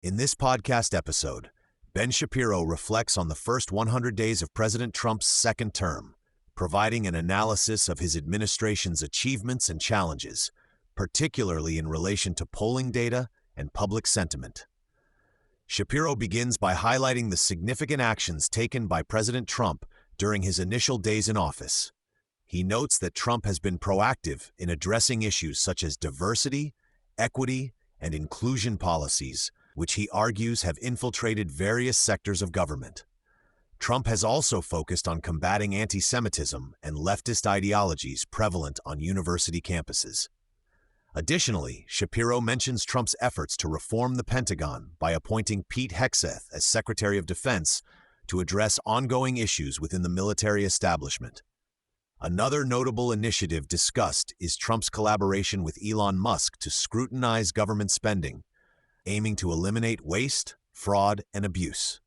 In this podcast episode, Ben Shapiro reflects on the first 100 days of President Trump's second term, providing an analysis of his administration's achievements and challenges, particularly in relation to polling data and public sentiment. Shapiro begins by highlighting the significant actions taken by President Trump during his initial days in office. He notes that Trump has been proactive in addressing issues such as diversity, equity, and inclusion policies, which he argues have infiltrated various sectors of government. Trump has also focused on combating anti-Semitism and leftist ideologies prevalent on university campuses. Additionally, Shapiro mentions Trump's efforts to reform the Pentagon by appointing Pete Hegseth as Secretary of Defense to address ongoing issues within the military establishment. Another notable initiative discussed is Trump's collaboration with Elon Musk to scrutinize government spending, aiming to eliminate waste, fraud, and abuse.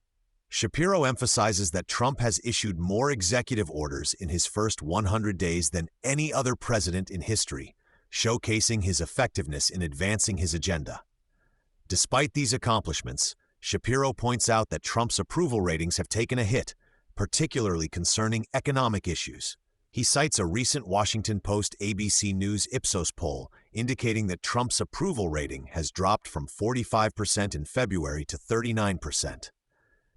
Shapiro emphasizes that Trump has issued more executive orders in his first 100 days than any other president in history, showcasing his effectiveness in advancing his agenda. Despite these accomplishments, Shapiro points out that Trump's approval ratings have taken a hit, particularly concerning economic issues. He cites a recent Washington Post ABC News Ipsos poll indicating that Trump's approval rating has dropped from 45% in February to 39%.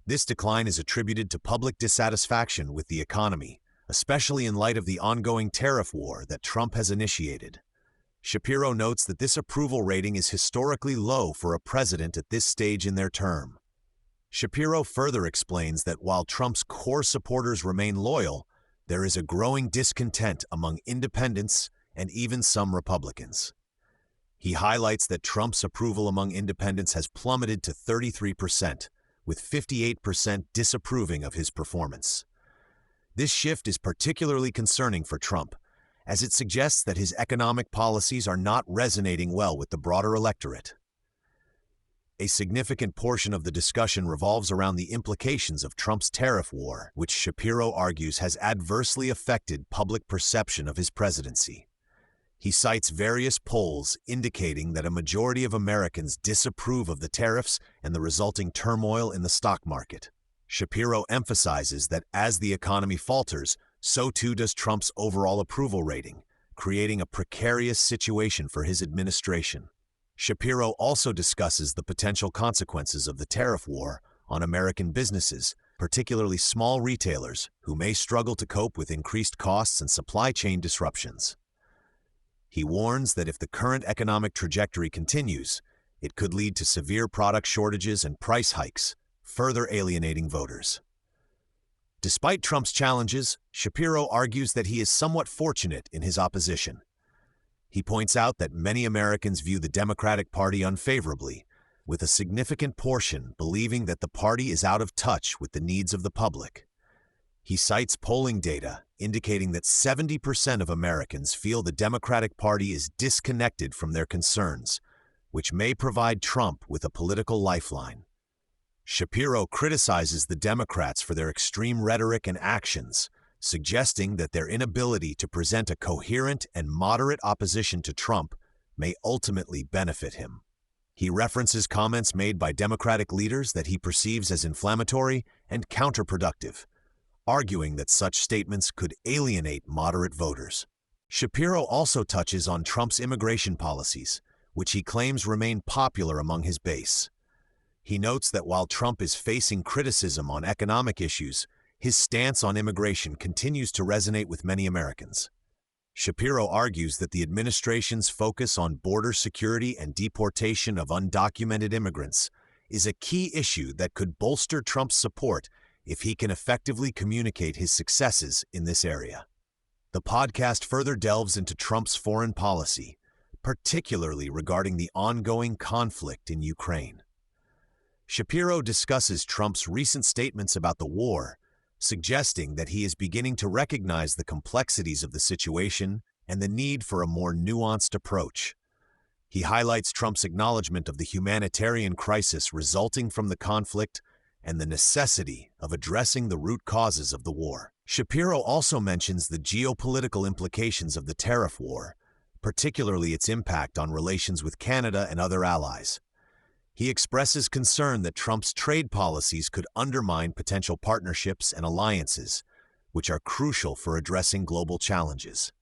This decline is attributed to public dissatisfaction with the economy, especially in light of the ongoing tariff war that Trump has initiated. Shapiro notes that this approval rating is historically low for a president at this stage in their term. Shapiro further explains that while Trump's core supporters remain loyal, there is a growing discontent among independents and even some Republicans. He highlights that Trump's approval among independents has plummeted to 33%, with 58% disapproving of his performance. This shift is particularly concerning for Trump, as it suggests that his economic policies are not resonating well with the broader electorate. A significant portion of the discussion revolves around the implications of Trump's tariff war, which Shapiro argues has adversely affected public perception of his presidency. He cites various polls indicating that a majority of Americans disapprove of the tariffs and the resulting turmoil in the stock market. Shapiro emphasizes that as the economy falters, so too does Trump's overall approval rating, creating a precarious situation for his administration. Shapiro also discusses the potential consequences of the tariff war on American businesses, particularly small retailers who may struggle to cope with increased costs and supply chain disruptions. He warns that if the current economic trajectory continues, it could lead to severe product shortages and price hikes, further alienating voters. Despite Trump's challenges, Shapiro argues that he is somewhat fortunate in his opposition. He points out that many Americans view the Democratic Party unfavorably, with a significant portion believing that the party is out of touch with the needs of the public. He cites polling data indicating that 70% of Americans feel the Democratic Party is disconnected from their concerns, which may provide Trump with a political lifeline. Shapiro criticizes the Democrats for their extreme rhetoric and actions, suggesting that their inability to present a coherent and moderate opposition to Trump may ultimately benefit him. He references comments made by Democratic leaders that he perceives as inflammatory and counterproductive, arguing that such statements could alienate moderate voters. Shapiro also touches on Trump's immigration policies, which he claims remain popular among his base. He notes that while Trump is facing criticism on economic issues, his stance on immigration continues to resonate with many Americans. Shapiro argues that the administration's focus on border security and deportation of undocumented immigrants is a key issue that could bolster Trump's support if he can effectively communicate his successes in this area. The podcast further delves into Trump's foreign policy, particularly regarding the ongoing conflict in Ukraine. Shapiro discusses Trump's recent statements about the war, suggesting that he is beginning to recognize the complexities of the situation and the need for a more nuanced approach. He highlights Trump's acknowledgement of the humanitarian crisis resulting from the conflict and the necessity of addressing the root causes of the war. Shapiro also mentions the geopolitical implications of the tariff war, particularly its impact on relations with Canada and other allies. He expresses concern that Trump's trade policies could undermine potential partnerships and alliances, which are crucial for addressing global challenges.